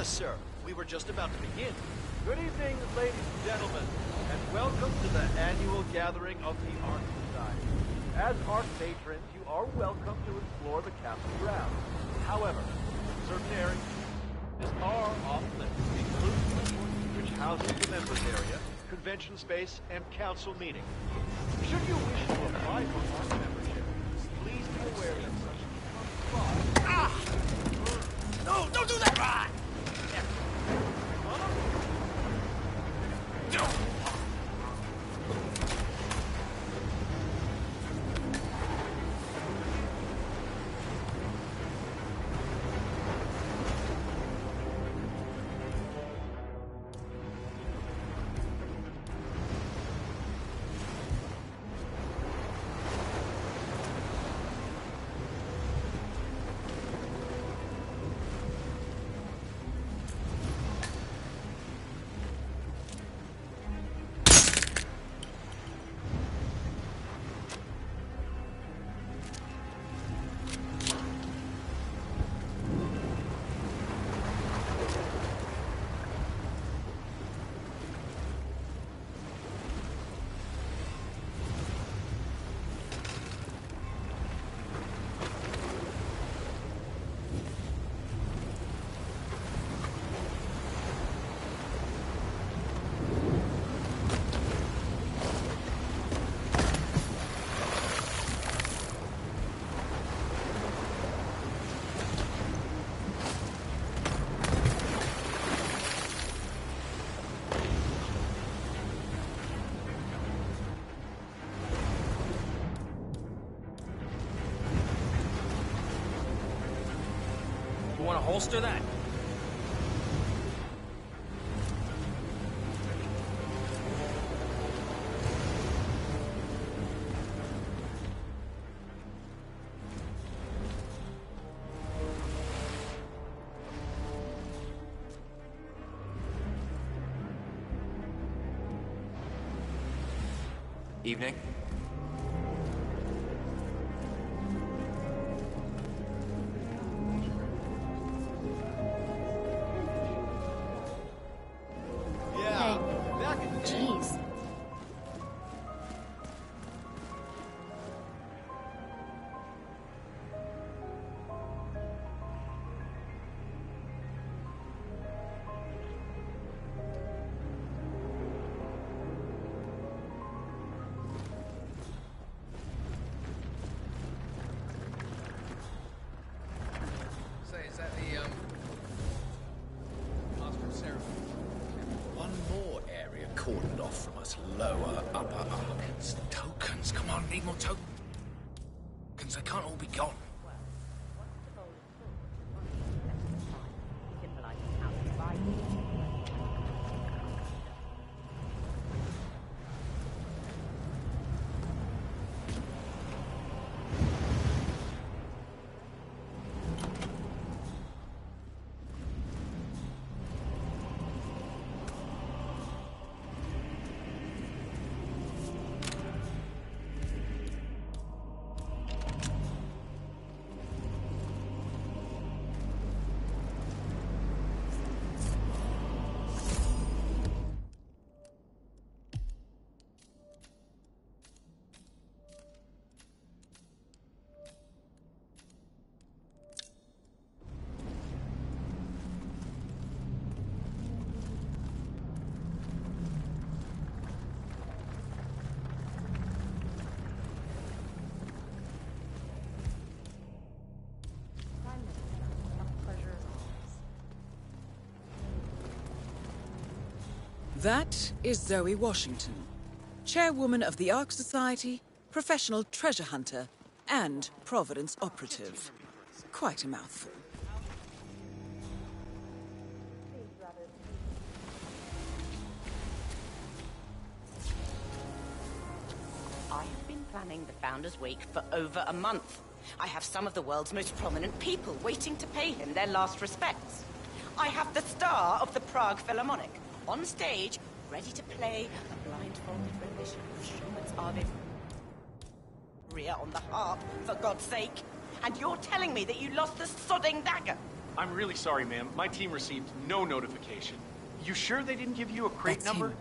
Yes, sir. We were just about to begin. Good evening, ladies and gentlemen, and welcome to the annual gathering of the Ark Society. As Ark patrons, you are welcome to explore the castle grounds. However, certain areas are off-limits, including which houses the members area, convention space, and council meeting. Should you wish to apply for Ark membership, please be aware that such spots... Ah! No, don't do that! Ah! You want to holster that? Evening. Jeez. Say, is that the, Oscar ceremony? One more area cordoned off from us. Lower, upper armpits. Tokens, come on, need more tokens. They can't all be gone. That is Zoe Washington, chairwoman of the Ark Society, professional treasure hunter, and Providence operative. Quite a mouthful. I have been planning the Founders Week for over a month. I have some of the world's most prominent people waiting to pay him their last respects. I have the star of the Prague Philharmonic on stage, ready to play a blindfolded rendition of Schumann's Ave Maria on the harp, for God's sake. And you're telling me that you lost the sodding dagger? I'm really sorry, ma'am. My team received no notification. You sure they didn't give you a crate That's number? him.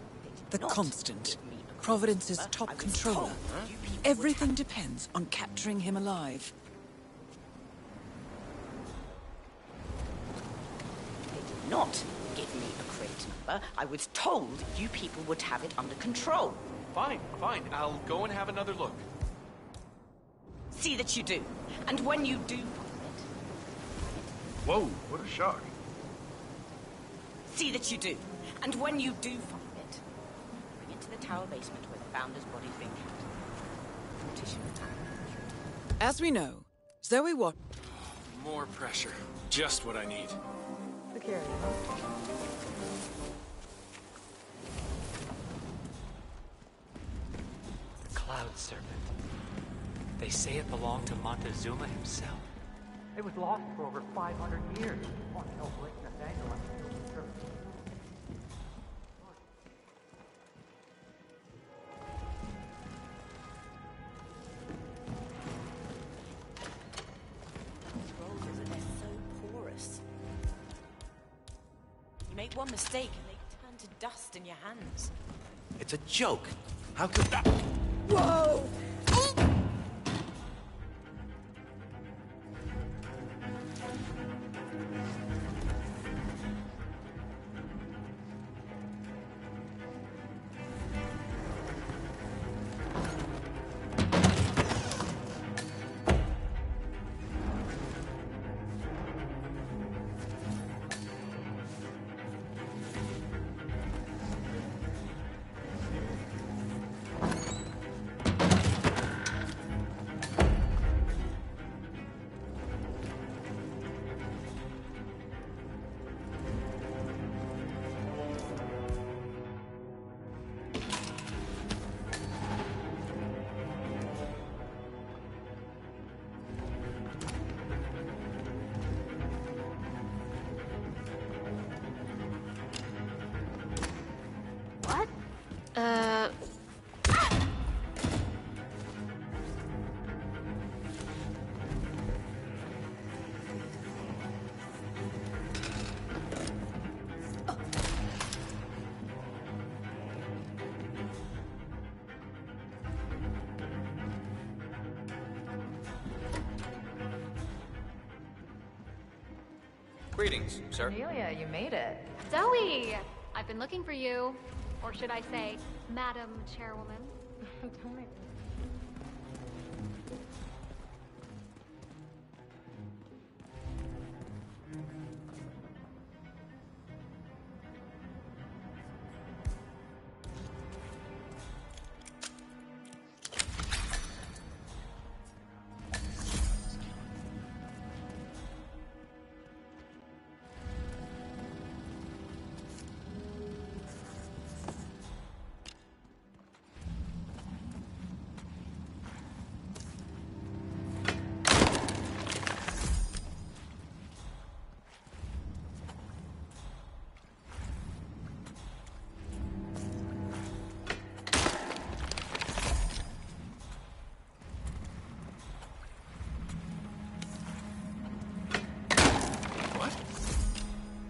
The Not Constant. give me a Providence's crate top number. I was controller. told you people would Everything depends on capturing him alive. They did not give me a crate number. I was told you people would have it under control. Fine, fine. I'll go and have another look. See that you do. And when you do find Whoa, what a shock. it, see that you do. And when you do find it, bring it to the tower basement where the Founder's body's being kept. Tissue attack. As we know, Zoe Watt. More pressure. Just what I need. Security. The Cloud Serpent. They say it belonged to Montezuma himself. It was lost for over 500 years. Want to help break Nathaniel and kill the serpent. Scrolls, they're so porous. You make one mistake and they turn to dust in your hands. It's a joke. How could that... Whoa! What? Greetings, sir. Amelia, you made it. Zoe! I've been looking for you. Or should I say, Madam Chairwoman. Don't make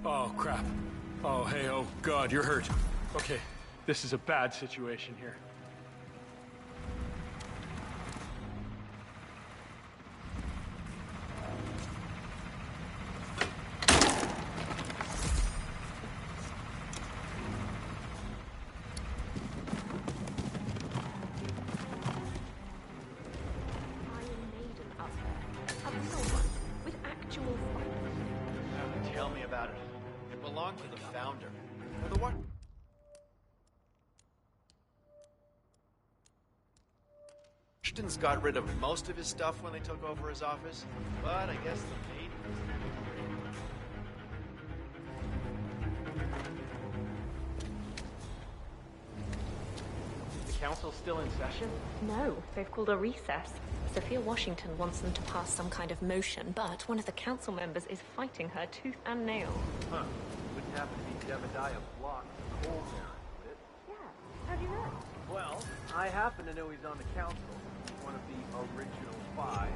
Oh, crap. Oh, hey, oh, God, you're hurt. Okay, this is a bad situation here. Iron Maiden up there. A real one. With actual fire. Tell me about it. It belonged to the Founder. Or the what? Ashton's got rid of most of his stuff when they took over his office, but I guess the maid... The council's still in session? No, they've called a recess. Sophia Washington wants them to pass some kind of motion, but one of the council members is fighting her tooth and nail. Huh. Wouldn't happen to be Jebediah Block, the coal baron, would it? Yeah, how'd you know? Well, I happen to know he's on the council. One of the original 5.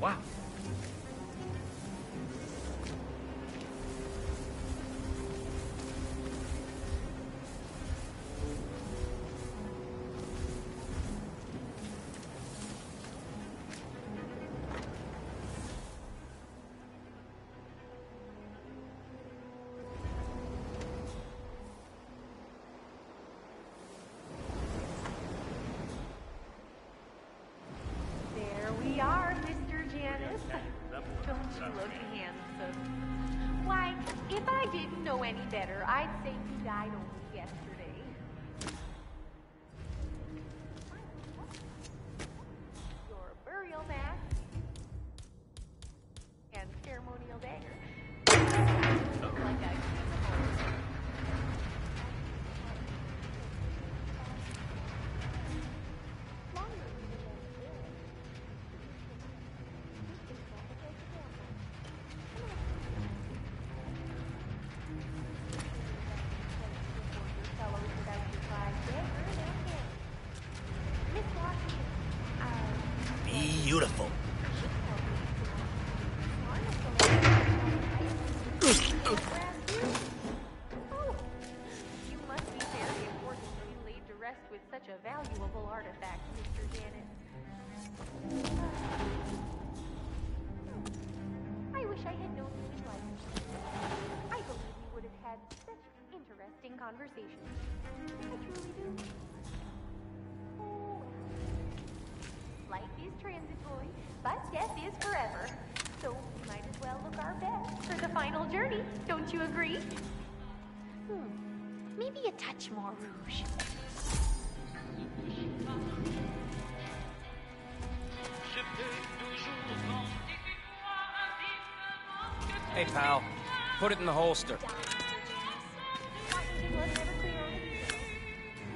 Wow. There we are, Mr. Janus. Don't you look handsome? Why, if I didn't know any better, I'd say you died only yesterday. Your burial mat and ceremonial dagger look like a Beautiful. You must be very important to be laid to rest with such a valuable artifact, Mr. Janus. I wish I had known you in life. I believe we would have had such interesting conversations. I truly do. Oh, well. Life is transitory, but death is forever. So we might as well look our best for the final journey. Don't you agree? Maybe a touch more rouge. Hey, pal. Put it in the holster.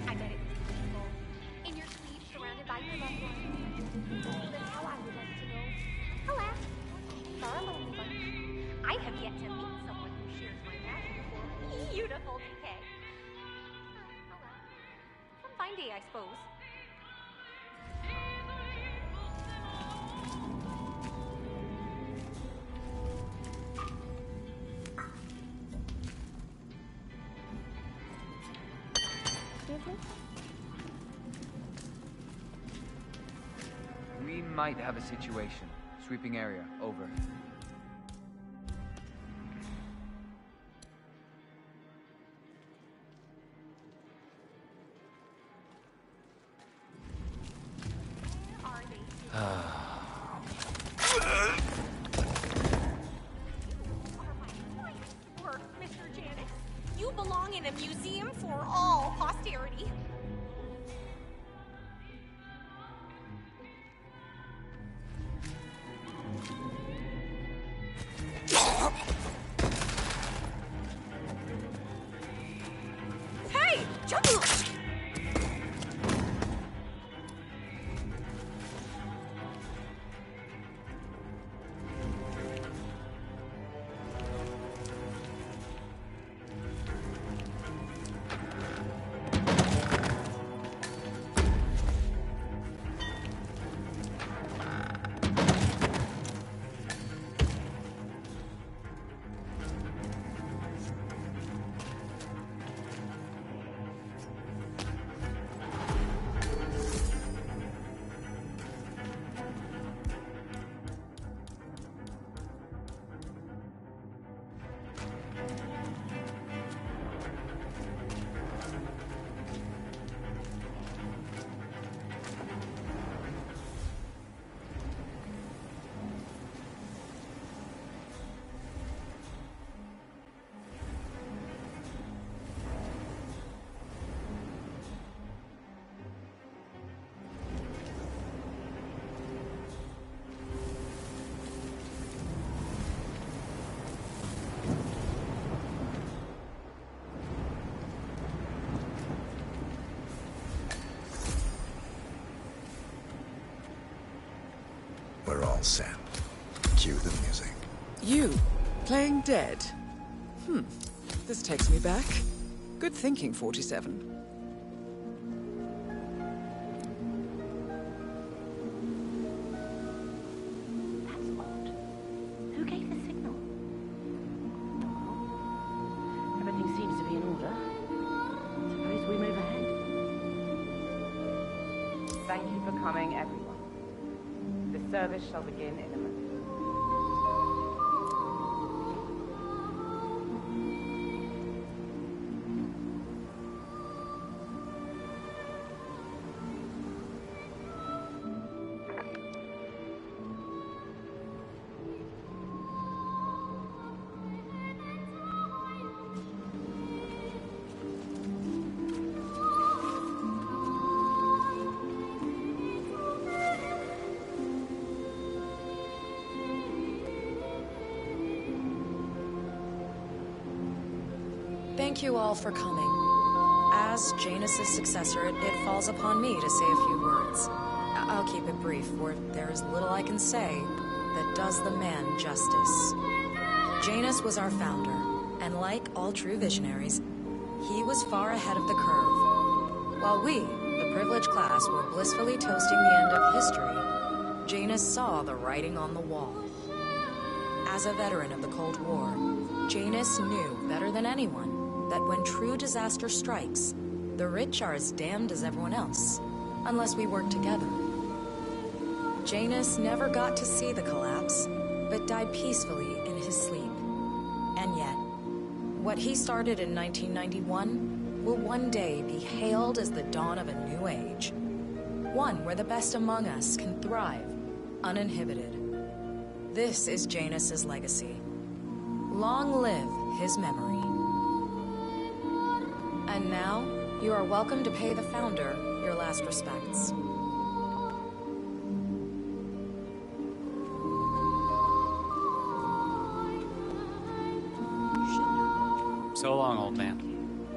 I bet it was peaceful. In your sleep, surrounded by your loved ones. That's how I would like to know. Alas, these are a lonely bunch. I have yet to meet someone who shares my passion for beautiful decay. Oh well. Some fine day, I suppose. We might have a situation. Sweeping area, over. Work, Mr. Janus. You belong in a museum for all posterity. Hey! Jump! We're all set. Cue the music. You, playing dead? This takes me back. Good thinking, 47. That's coming, everyone. The service shall begin in a moment. Thank you all for coming. As Janus' successor, it falls upon me to say a few words. I'll keep it brief, for there is little I can say that does the man justice. Janus was our founder, and like all true visionaries, he was far ahead of the curve. While we, the privileged class, were blissfully toasting the end of history, Janus saw the writing on the wall. As a veteran of the Cold War, Janus knew better than anyone that when true disaster strikes, the rich are as damned as everyone else, unless we work together. Janus never got to see the collapse, but died peacefully in his sleep. And yet, what he started in 1991 will one day be hailed as the dawn of a new age. One where the best among us can thrive, uninhibited. This is Janus' legacy. Long live his memory. And now, you are welcome to pay the founder your last respects. So long, old man.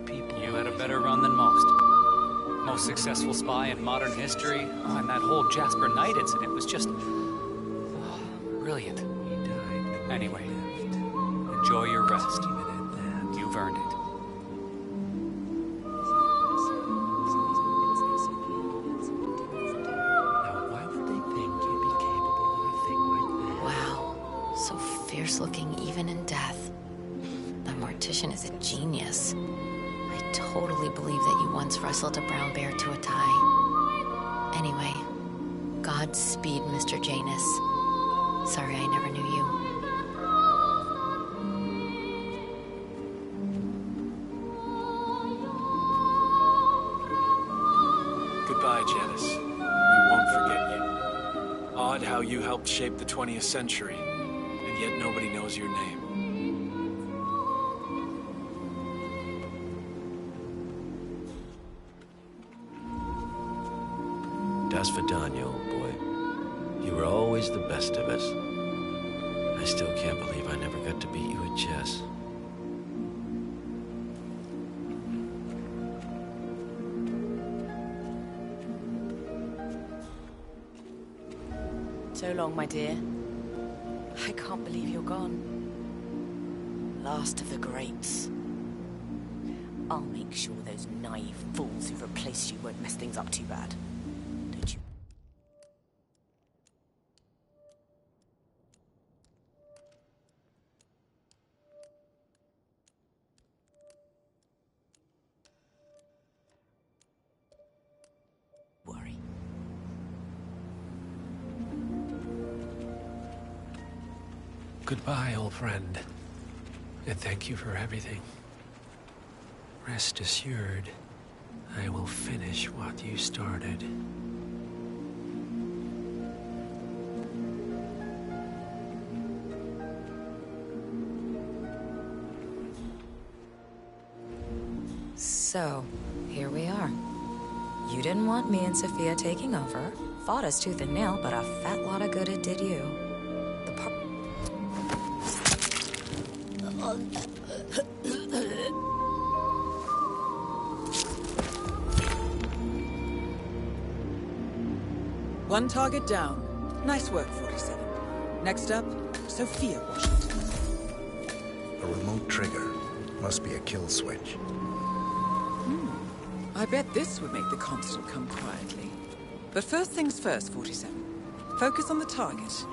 You had a better run than most. Most successful spy in modern history. Oh, and that whole Jasper Knight incident was just... brilliant. Anyway, enjoy your rest. You've earned it. Looking even in death. The mortician is a genius. I totally believe that you once wrestled a brown bear to a tie. Anyway, Godspeed, Mr. Janus. Sorry I never knew you. Goodbye, Janus. We won't forget you. Odd how you helped shape the 20th century. Yet nobody knows your name. Das Vidania, old boy. You were always the best of us. I still can't believe I never got to beat you at chess. So long, my dear. I can't believe you're gone. Last of the greats. I'll make sure those naive fools who've replaced you won't mess things up too bad. Don't you? Worry. Goodbye, old friend. And thank you for everything. Rest assured, I will finish what you started. So, here we are. You didn't want me and Sophia taking over. Fought us tooth and nail, but a fat lot of good it did you. One target down. Nice work, 47. Next up, Sophia Washington. A remote trigger. Must be a kill switch. I bet this would make the constant come quietly. But first things first, 47. Focus on the target.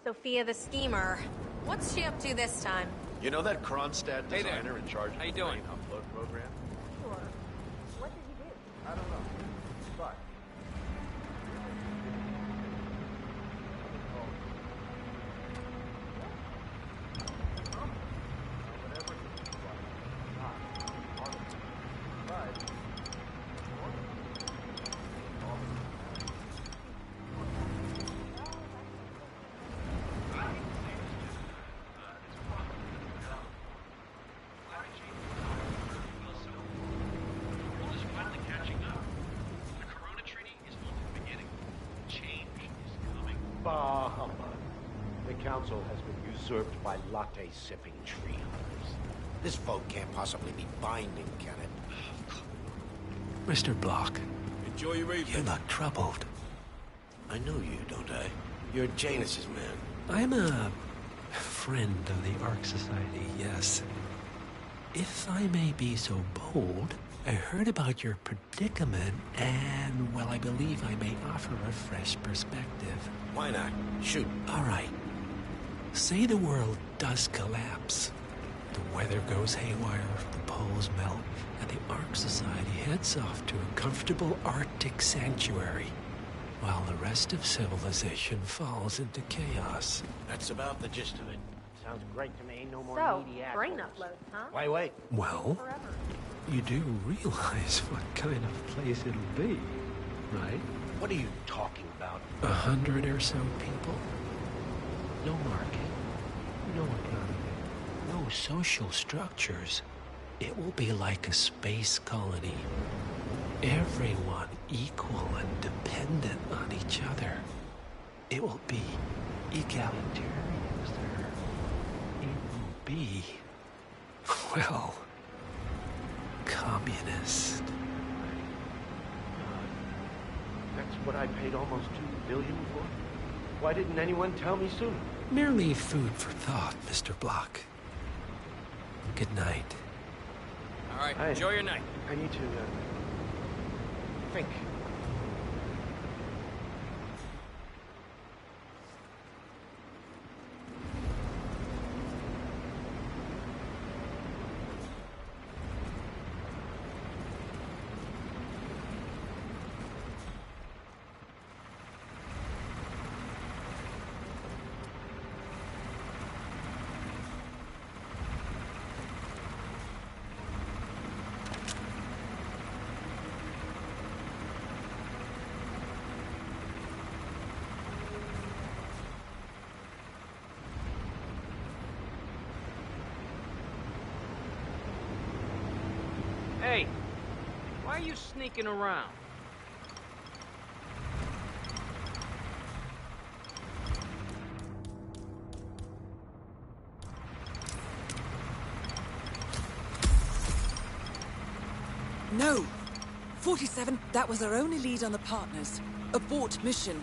Sophia the Schemer. What's she up to this time? You know that Kronstadt Hey there. designer in charge of How you the doing? brain upload program? Sure. What did he do? I don't know. But Bah humbug. The council has been usurped by latte-sipping tree hunters. This vote can't possibly be binding, can it? Mr. Block, Enjoy your evening. you look troubled. I know you, don't I? You're Janus's man. I'm a friend of the Ark Society, yes. If I may be so bold, I heard about your predicament, and, well, I believe I may offer a fresh perspective. Why not? Shoot. All right. Say the world does collapse. The weather goes haywire, the poles melt, and the Ark Society heads off to a comfortable Arctic sanctuary, while the rest of civilization falls into chaos. That's about the gist of it. Sounds great to me. No more So, needy brain assholes. uploads, huh? Wait. Well, Forever. you do realize what kind of place it'll be, right? What are you talking about? 100 or so people. No market, no economy, no social structures. It will be like a space colony. Everyone equal and dependent on each other. It will be egalitarian, sir. It will be, well, communist. That's what I paid almost $2 billion for? Why didn't anyone tell me sooner? Merely food for thought, Mr. Block. Good night. All right, enjoy your night. I need to, think. Hey, why are you sneaking around? No! 47, that was our only lead on the partners. Abort mission.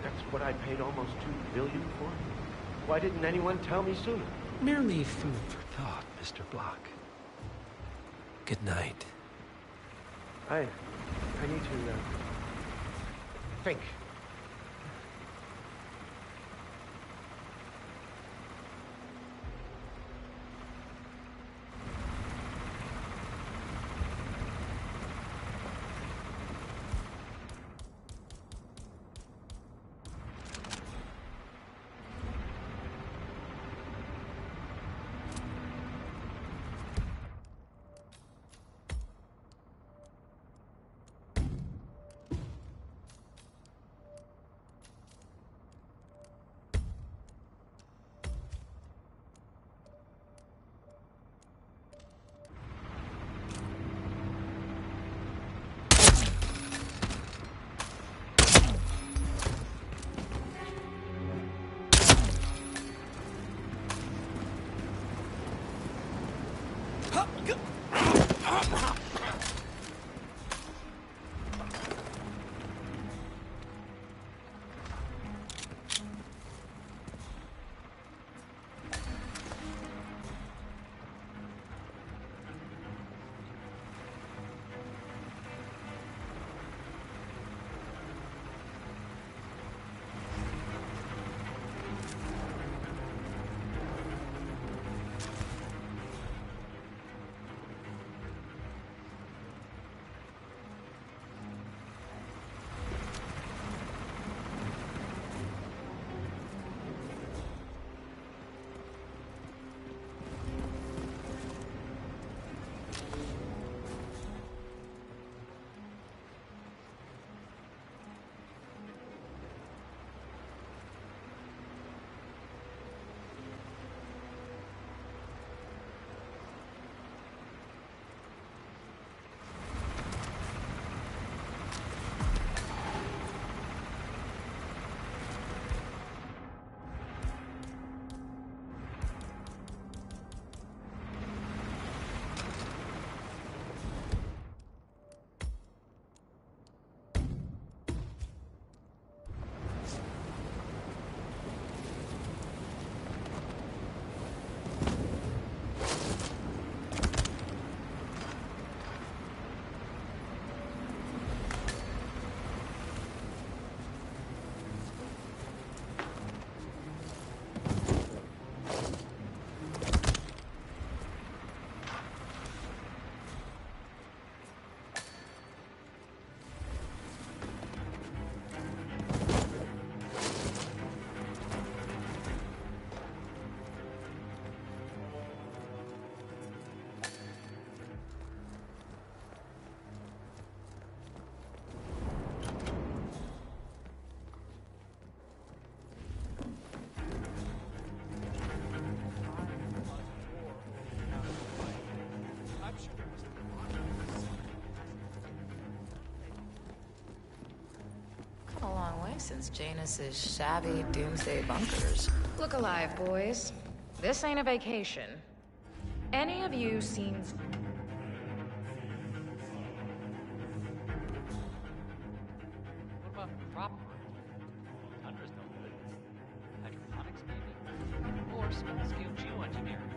That's what I paid almost $2 billion for? Why didn't anyone tell me sooner? Merely food for thought, Mr. Block. Good night. I need to, think. against Janus's shabby doomsday bunkers. Look alive, boys. This ain't a vacation. Any of you seen... What about crop growth? Tundra's no good. Hydroponics, maybe? Or small-scale geoengineering.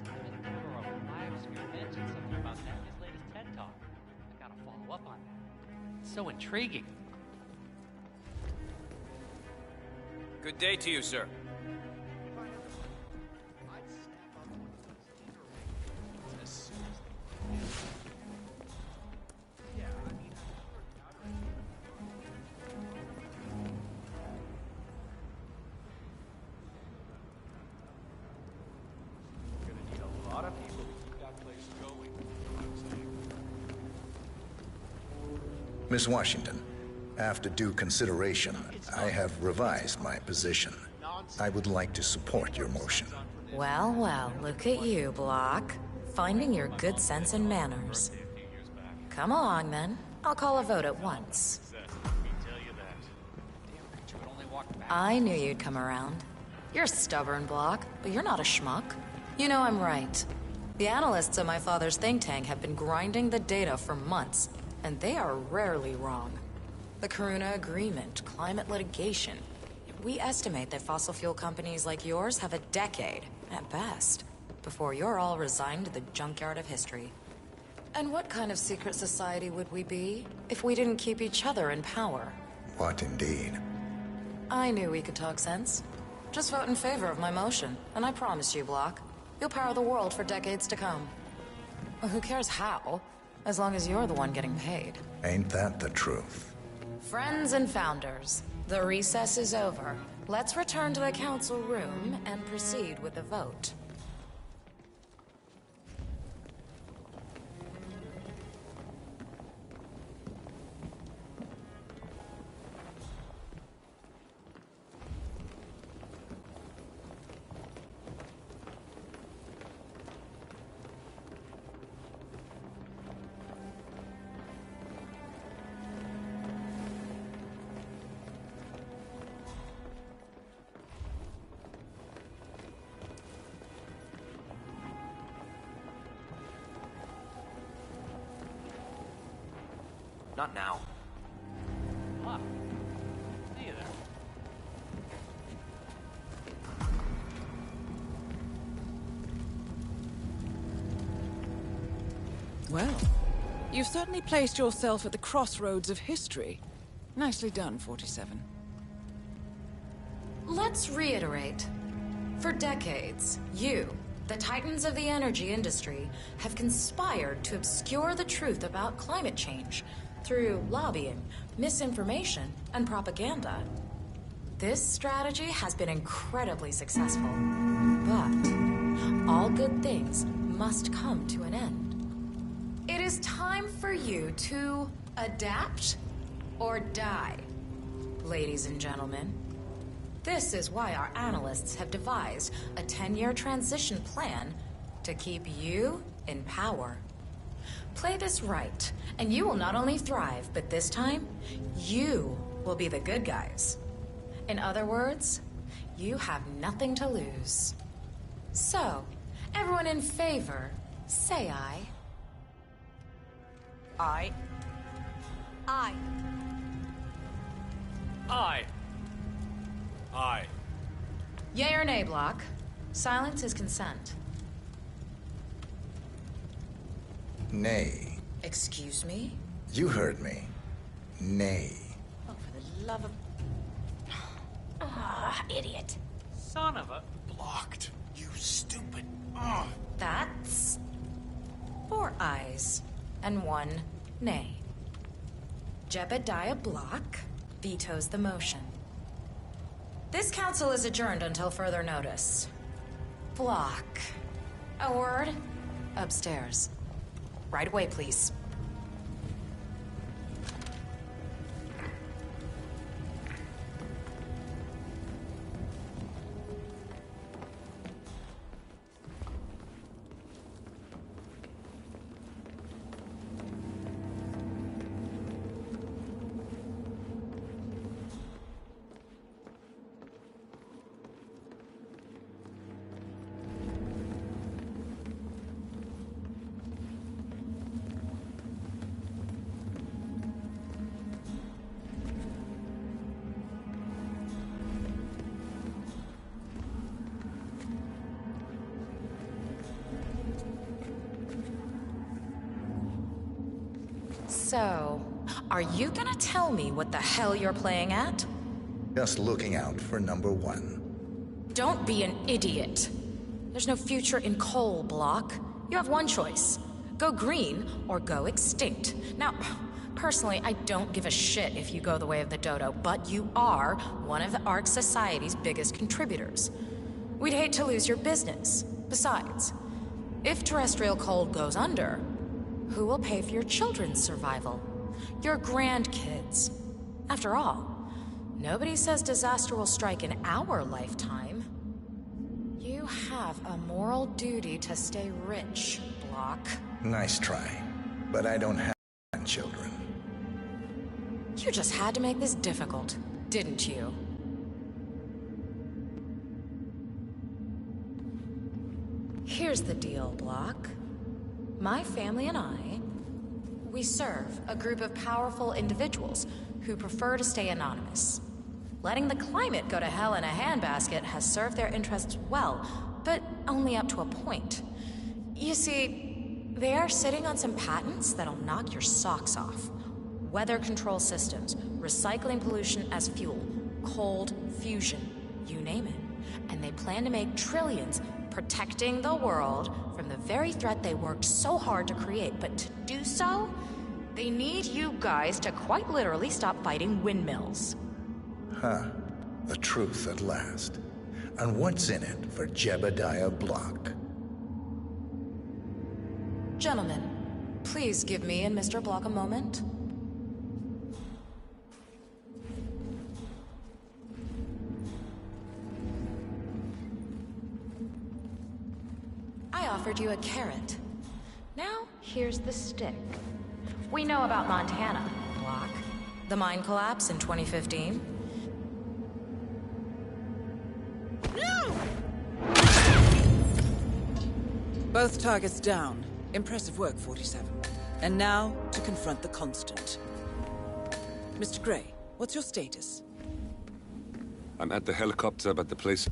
Simon Toro of Biosphere mentioned something about that in his latest TED Talk. I gotta follow up on that. It's so intriguing. Good day to you, sir. Miss Washington, after due consideration, I have revised my position. I would like to support your motion. Well, well, look at you, Block. Finding your good sense and manners. Come along, then. I'll call a vote at once. I knew you'd come around. You're stubborn, Block, but you're not a schmuck. You know I'm right. The analysts at my father's think tank have been grinding the data for months, and they are rarely wrong. The Karuna Agreement, climate litigation. We estimate that fossil fuel companies like yours have a decade, at best, before you're all resigned to the junkyard of history. And what kind of secret society would we be if we didn't keep each other in power? What indeed? I knew we could talk sense. Just vote in favor of my motion, and I promise you, Block, you'll power the world for decades to come. Well, who cares how, as long as you're the one getting paid. Ain't that the truth? Friends and founders, the recess is over. Let's return to the council room and proceed with the vote. Not now. Ah, see you there. Well, you've certainly placed yourself at the crossroads of history. Nicely done, 47. Let's reiterate. For decades, you, the titans of the energy industry, have conspired to obscure the truth about climate change through lobbying, misinformation, and propaganda. This strategy has been incredibly successful. But all good things must come to an end. It is time for you to adapt or die, ladies and gentlemen. This is why our analysts have devised a 10-year transition plan to keep you in power. Play this right, and you will not only thrive, but this time, you will be the good guys. In other words, you have nothing to lose. So, everyone in favor, say aye. Aye. Aye. Aye. Aye. Yay or nay, Block? Silence is consent. Nay. Excuse me? You heard me. Nay. Oh, for the love of... Ah, idiot. Son of a... Blocked. You stupid. That's 4 ayes and 1 nay. Jebediah Block vetoes the motion. This council is adjourned until further notice. Block. A word? Upstairs. Right away, please. So, are you gonna tell me what the hell you're playing at? Just looking out for number one. Don't be an idiot. There's no future in coal, Block. You have one choice. Go green or go extinct. Now, personally, I don't give a shit if you go the way of the dodo, but you are one of the Ark Society's biggest contributors. We'd hate to lose your business. Besides, if terrestrial coal goes under, who will pay for your children's survival? Your grandkids. After all, nobody says disaster will strike in our lifetime. You have a moral duty to stay rich, Block. Nice try, but I don't have children. You just had to make this difficult, didn't you? Here's the deal, Block. My family and I, we serve a group of powerful individuals who prefer to stay anonymous. Letting the climate go to hell in a handbasket has served their interests well, but only up to a point. You see, they are sitting on some patents that'll knock your socks off. Weather control systems, recycling pollution as fuel, cold fusion, you name it. And they plan to make trillions protecting the world from the very threat they worked so hard to create. But to do so, they need you guys to quite literally stop fighting windmills. Huh. The truth at last. And what's in it for Jebediah Block? Gentlemen, please give me and Mr. Block a moment. I offered you a carrot. Now, here's the stick. We know about Montana, Block. The mine collapse in 2015. Both targets down. Impressive work, 47. And now, to confront the Constant. Mr. Gray, what's your status? I'm at the helicopter, but the place...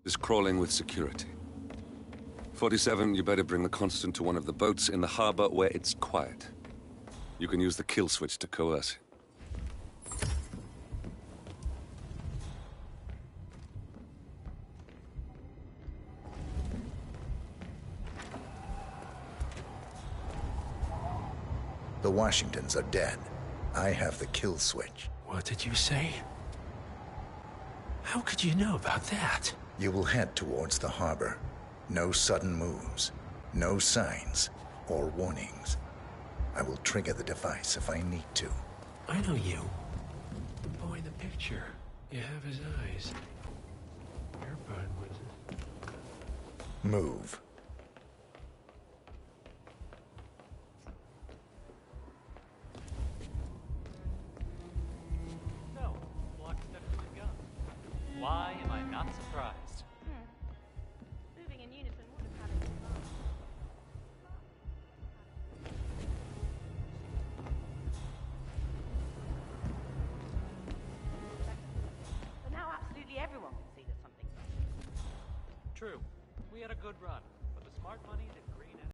is crawling with security. 47, you better bring the Constant to one of the boats in the harbor where it's quiet. You can use the kill switch to coerce him. The Washingtons are dead. I have the kill switch. What did you say? How could you know about that? You will head towards the harbor. No sudden moves, no signs or warnings. I will trigger the device if I need to. I know you. The boy in the picture. You have his eyes. Your bud was... Move. No, Block's definitely gone. Why am I not surprised? Moving in unison would have had its fun. But now absolutely everyone can see that something's up. True. We had a good run, but the smart money didn't